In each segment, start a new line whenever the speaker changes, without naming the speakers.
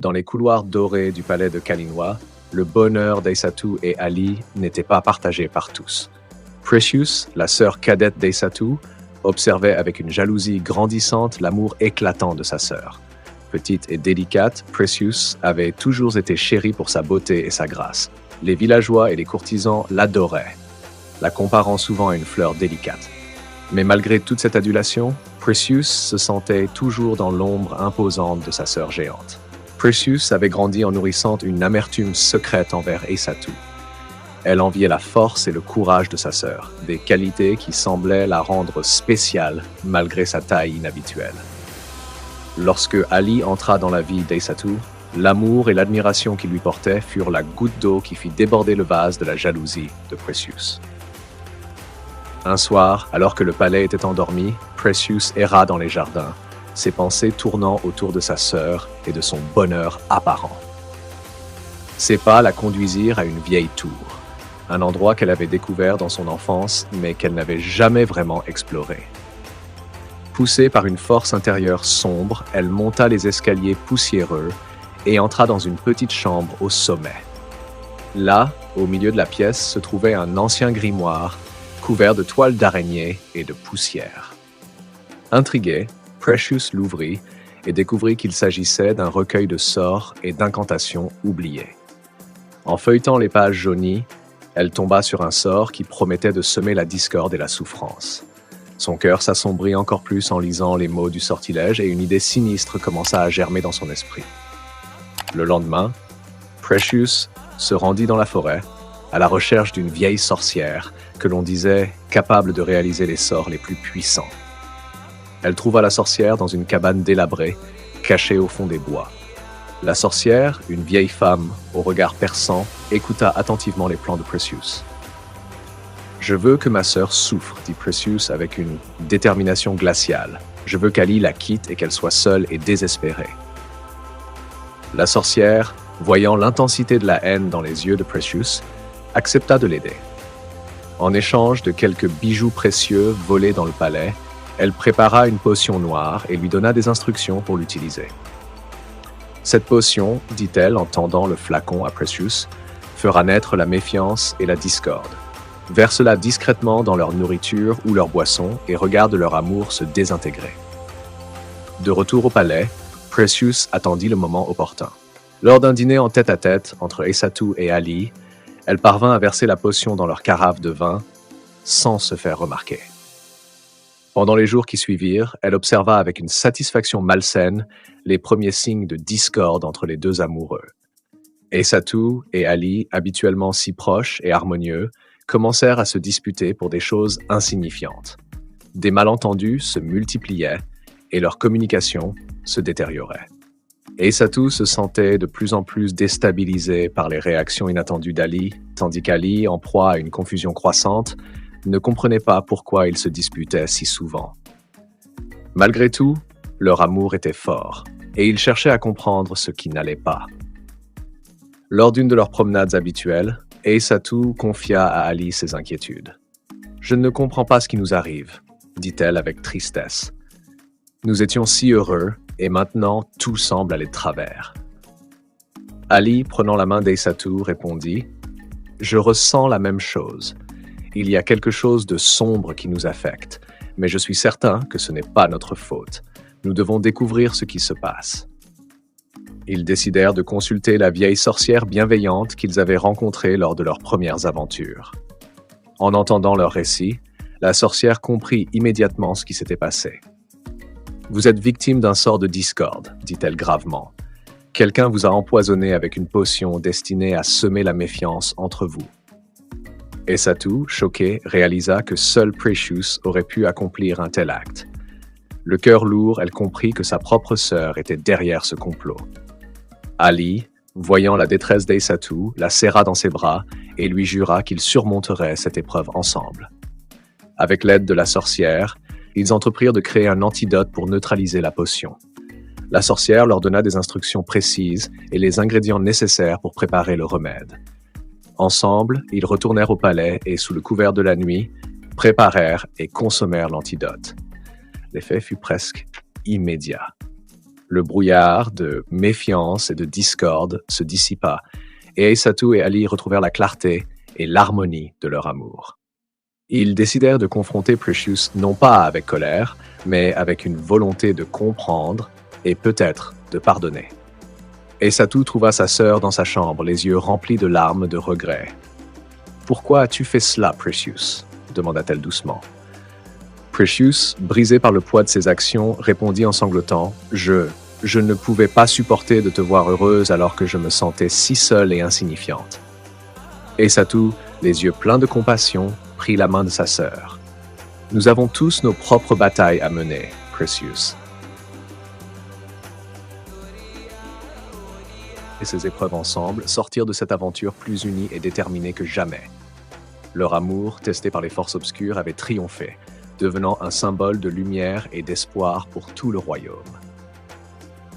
Dans les couloirs dorés du palais de Kalinois, le bonheur d'Aïssatou et Ali n'était pas partagé par tous. Precious, la sœur cadette d'Aïssatou, observait avec une jalousie grandissante l'amour éclatant de sa sœur. Petite et délicate, Precious avait toujours été chérie pour sa beauté et sa grâce. Les villageois et les courtisans l'adoraient, la comparant souvent à une fleur délicate. Mais malgré toute cette adulation, Precious se sentait toujours dans l'ombre imposante de sa sœur géante. Precious avait grandi en nourrissant une amertume secrète envers Aïssatou. Elle enviait la force et le courage de sa sœur, des qualités qui semblaient la rendre spéciale malgré sa taille inhabituelle. Lorsque Ali entra dans la vie d'Aïssatou, l'amour et l'admiration qu'il lui portait furent la goutte d'eau qui fit déborder le vase de la jalousie de Precious. Un soir, alors que le palais était endormi, Precious erra dans les jardins, ses pensées tournant autour de sa sœur et de son bonheur apparent. Ses pas la conduisirent à une vieille tour, un endroit qu'elle avait découvert dans son enfance mais qu'elle n'avait jamais vraiment exploré. Poussée par une force intérieure sombre, elle monta les escaliers poussiéreux et entra dans une petite chambre au sommet. Là, au milieu de la pièce, se trouvait un ancien grimoire couvert de toiles d'araignée et de poussière. Intriguée, Precious l'ouvrit et découvrit qu'il s'agissait d'un recueil de sorts et d'incantations oubliés. En feuilletant les pages jaunies, elle tomba sur un sort qui promettait de semer la discorde et la souffrance. Son cœur s'assombrit encore plus en lisant les mots du sortilège et une idée sinistre commença à germer dans son esprit. Le lendemain, Precious se rendit dans la forêt à la recherche d'une vieille sorcière que l'on disait capable de réaliser les sorts les plus puissants. Elle trouva la sorcière dans une cabane délabrée, cachée au fond des bois. La sorcière, une vieille femme au regard perçant, écouta attentivement les plans de Precious. « Je veux que ma sœur souffre, dit Precious avec une détermination glaciale. Je veux qu'Ali la quitte et qu'elle soit seule et désespérée. » La sorcière, voyant l'intensité de la haine dans les yeux de Precious, accepta de l'aider. En échange de quelques bijoux précieux volés dans le palais, elle prépara une potion noire et lui donna des instructions pour l'utiliser. Cette potion, dit-elle en tendant le flacon à Precious, fera naître la méfiance et la discorde. Verse-la discrètement dans leur nourriture ou leur boisson et regarde leur amour se désintégrer. De retour au palais, Precious attendit le moment opportun. Lors d'un dîner en tête-à-tête entre Aïssatou et Ali, elle parvint à verser la potion dans leur carafe de vin sans se faire remarquer. Pendant les jours qui suivirent, elle observa avec une satisfaction malsaine les premiers signes de discorde entre les deux amoureux. Aïssatou et Ali, habituellement si proches et harmonieux, commencèrent à se disputer pour des choses insignifiantes. Des malentendus se multipliaient et leur communication se détériorait. Aïssatou se sentait de plus en plus déstabilisée par les réactions inattendues d'Ali, tandis qu'Ali, en proie à une confusion croissante, ne comprenait pas pourquoi ils se disputaient si souvent. Malgré tout, leur amour était fort, et ils cherchaient à comprendre ce qui n'allait pas. Lors d'une de leurs promenades habituelles, Aïssatou confia à Ali ses inquiétudes. « Je ne comprends pas ce qui nous arrive, » dit-elle avec tristesse. « Nous étions si heureux, et maintenant tout semble aller de travers. » Ali, prenant la main d'Aïssatou, répondit « Je ressens la même chose. Il y a quelque chose de sombre qui nous affecte, mais je suis certain que ce n'est pas notre faute. Nous devons découvrir ce qui se passe. » Ils décidèrent de consulter la vieille sorcière bienveillante qu'ils avaient rencontrée lors de leurs premières aventures. En entendant leur récit, la sorcière comprit immédiatement ce qui s'était passé. « Vous êtes victime d'un sort de discorde, dit-elle gravement. Quelqu'un vous a empoisonné avec une potion destinée à semer la méfiance entre vous. » Aïssatou, choquée, réalisa que seule Precious aurait pu accomplir un tel acte. Le cœur lourd, elle comprit que sa propre sœur était derrière ce complot. Ali, voyant la détresse d'Aïssatou, la serra dans ses bras et lui jura qu'ils surmonteraient cette épreuve ensemble. Avec l'aide de la sorcière, ils entreprirent de créer un antidote pour neutraliser la potion. La sorcière leur donna des instructions précises et les ingrédients nécessaires pour préparer le remède. Ensemble, ils retournèrent au palais et, sous le couvert de la nuit, préparèrent et consommèrent l'antidote. L'effet fut presque immédiat. Le brouillard de méfiance et de discorde se dissipa, et Aïssatou et Ali retrouvèrent la clarté et l'harmonie de leur amour. Ils décidèrent de confronter Precious non pas avec colère, mais avec une volonté de comprendre et peut-être de pardonner. Aïssatou trouva sa sœur dans sa chambre, les yeux remplis de larmes de regret. « Pourquoi as-tu fait cela, Precious ?» demanda-t-elle doucement. Precious, brisé par le poids de ses actions, répondit en sanglotant « Je ne pouvais pas supporter de te voir heureuse alors que je me sentais si seule et insignifiante. » Aïssatou, les yeux pleins de compassion, prit la main de sa sœur. « Nous avons tous nos propres batailles à mener, Precious. » Et ces épreuves ensemble sortirent de cette aventure plus unis et déterminés que jamais. Leur amour, testé par les forces obscures, avait triomphé, devenant un symbole de lumière et d'espoir pour tout le royaume.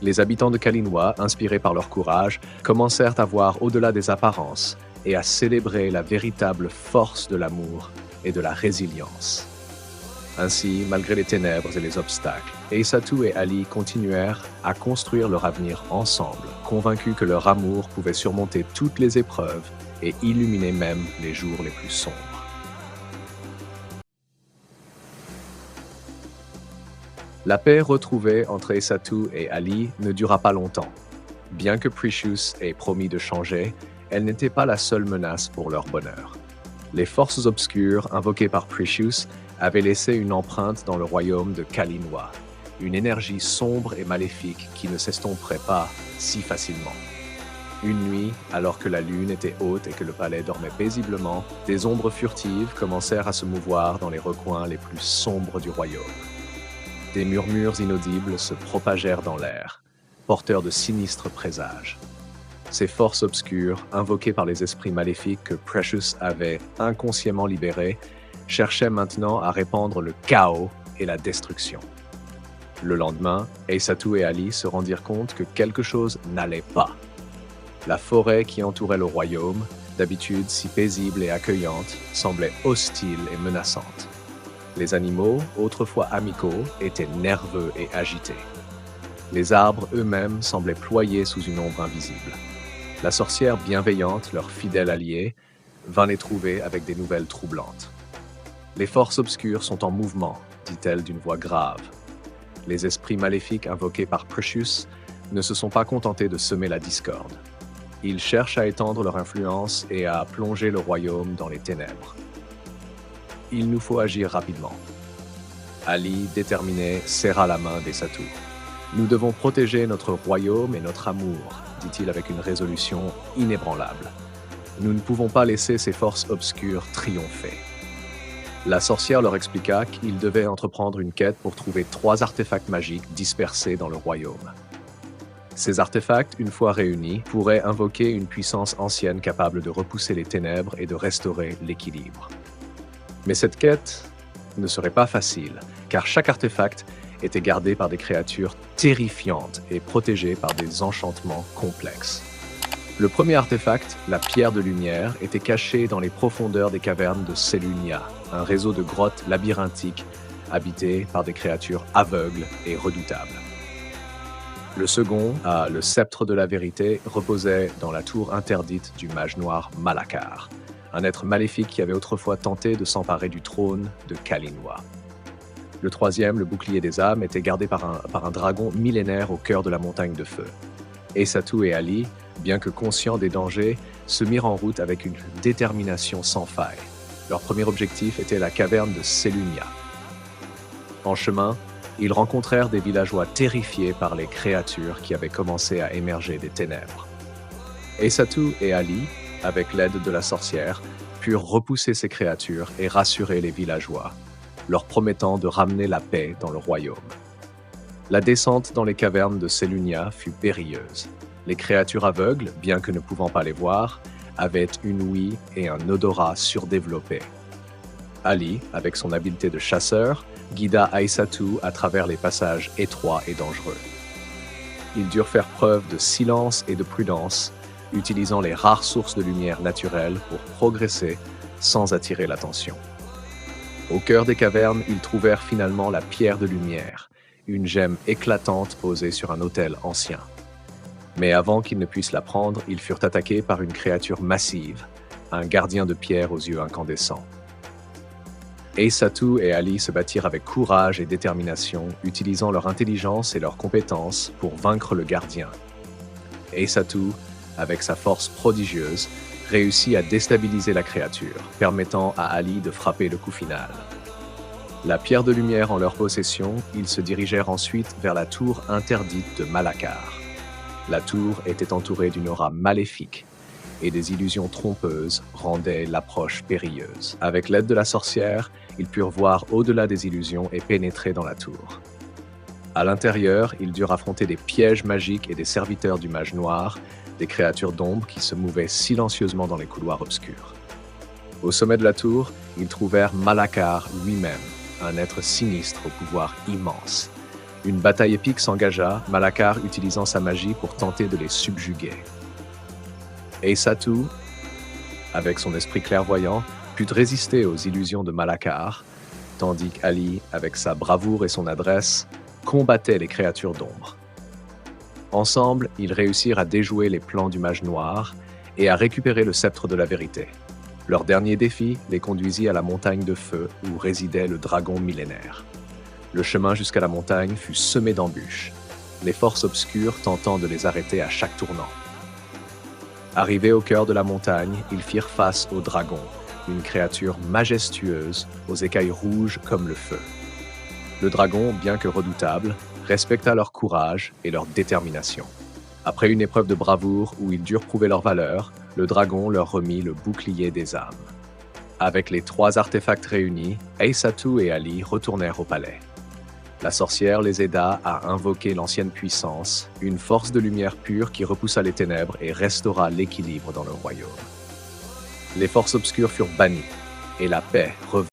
Les habitants de Kalinois, inspirés par leur courage, commencèrent à voir au-delà des apparences et à célébrer la véritable force de l'amour et de la résilience. Ainsi, malgré les ténèbres et les obstacles, Aïssatou et Ali continuèrent à construire leur avenir ensemble, convaincus que leur amour pouvait surmonter toutes les épreuves et illuminer même les jours les plus sombres. La paix retrouvée entre Aïssatou et Ali ne dura pas longtemps. Bien que Precious ait promis de changer, elle n'était pas la seule menace pour leur bonheur. Les forces obscures invoquées par Precious avaient laissé une empreinte dans le royaume de Kalinois, une énergie sombre et maléfique qui ne s'estomperait pas si facilement. Une nuit, alors que la lune était haute et que le palais dormait paisiblement, des ombres furtives commencèrent à se mouvoir dans les recoins les plus sombres du royaume. Des murmures inaudibles se propagèrent dans l'air, porteurs de sinistres présages. Ces forces obscures, invoquées par les esprits maléfiques que Precious avait inconsciemment libérés, cherchaient maintenant à répandre le chaos et la destruction. Le lendemain, Aïssatou et Ali se rendirent compte que quelque chose n'allait pas. La forêt qui entourait le royaume, d'habitude si paisible et accueillante, semblait hostile et menaçante. Les animaux, autrefois amicaux, étaient nerveux et agités. Les arbres eux-mêmes semblaient ployés sous une ombre invisible. La sorcière bienveillante, leur fidèle alliée, vint les trouver avec des nouvelles troublantes. « Les forces obscures sont en mouvement », dit-elle d'une voix grave. Les esprits maléfiques invoqués par Precious ne se sont pas contentés de semer la discorde. Ils cherchent à étendre leur influence et à plonger le royaume dans les ténèbres. Il nous faut agir rapidement. Ali, déterminé, serra la main d'Aïssatou. « Nous devons protéger notre royaume et notre amour », dit-il avec une résolution inébranlable. « Nous ne pouvons pas laisser ces forces obscures triompher. » La sorcière leur expliqua qu'ils devaient entreprendre une quête pour trouver 3 artefacts magiques dispersés dans le royaume. Ces artefacts, une fois réunis, pourraient invoquer une puissance ancienne capable de repousser les ténèbres et de restaurer l'équilibre. Mais cette quête ne serait pas facile, car chaque artefact était gardé par des créatures terrifiantes et protégé par des enchantements complexes. Le premier artefact, la pierre de lumière, était caché dans les profondeurs des cavernes de Selunia, un réseau de grottes labyrinthiques habitées par des créatures aveugles et redoutables. Le second, le sceptre de la vérité, reposait dans la tour interdite du mage noir Malakar, un être maléfique qui avait autrefois tenté de s'emparer du trône de Kalinois. Le troisième, le bouclier des âmes, était gardé par un dragon millénaire au cœur de la montagne de feu. Aïssatou et Ali, bien que conscients des dangers, se mirent en route avec une détermination sans faille. Leur premier objectif était la caverne de Selunia. En chemin, ils rencontrèrent des villageois terrifiés par les créatures qui avaient commencé à émerger des ténèbres. Aïssatou et Ali, avec l'aide de la sorcière, purent repousser ces créatures et rassurer les villageois, leur promettant de ramener la paix dans le royaume. La descente dans les cavernes de Selunia fut périlleuse. Les créatures aveugles, bien que ne pouvant pas les voir, avaient une ouïe et un odorat surdéveloppés. Ali, avec son habileté de chasseur, guida Aïssatou à travers les passages étroits et dangereux. Ils durent faire preuve de silence et de prudence, utilisant les rares sources de lumière naturelle pour progresser sans attirer l'attention. Au cœur des cavernes, ils trouvèrent finalement la pierre de lumière, une gemme éclatante posée sur un autel ancien. Mais avant qu'ils ne puissent la prendre, ils furent attaqués par une créature massive, un gardien de pierre aux yeux incandescents. Aissatou et Ali se battirent avec courage et détermination, utilisant leur intelligence et leurs compétences pour vaincre le gardien. Aissatou, avec sa force prodigieuse, réussit à déstabiliser la créature, permettant à Ali de frapper le coup final. La pierre de lumière en leur possession, ils se dirigèrent ensuite vers la tour interdite de Malakar. La tour était entourée d'une aura maléfique et des illusions trompeuses rendaient l'approche périlleuse. Avec l'aide de la sorcière, ils purent voir au-delà des illusions et pénétrer dans la tour. À l'intérieur, ils durent affronter des pièges magiques et des serviteurs du mage noir, des créatures d'ombre qui se mouvaient silencieusement dans les couloirs obscurs. Au sommet de la tour, ils trouvèrent Malakar lui-même, un être sinistre au pouvoir immense. Une bataille épique s'engagea, Malakar utilisant sa magie pour tenter de les subjuguer. Aissatou, avec son esprit clairvoyant, put résister aux illusions de Malakar, tandis qu'Ali, avec sa bravoure et son adresse, combattait les créatures d'ombre. Ensemble, ils réussirent à déjouer les plans du mage noir et à récupérer le sceptre de la vérité. Leur dernier défi les conduisit à la montagne de feu où résidait le dragon millénaire. Le chemin jusqu'à la montagne fut semé d'embûches, les forces obscures tentant de les arrêter à chaque tournant. Arrivés au cœur de la montagne, ils firent face au dragon, une créature majestueuse aux écailles rouges comme le feu. Le dragon, bien que redoutable, respecta leur courage et leur détermination. Après une épreuve de bravoure où ils durent prouver leur valeur, le dragon leur remit le bouclier des âmes. Avec les 3 artefacts réunis, Aissatou et Ali retournèrent au palais. La sorcière les aida à invoquer l'ancienne puissance, une force de lumière pure qui repoussa les ténèbres et restaura l'équilibre dans le royaume. Les forces obscures furent bannies, et la paix revint.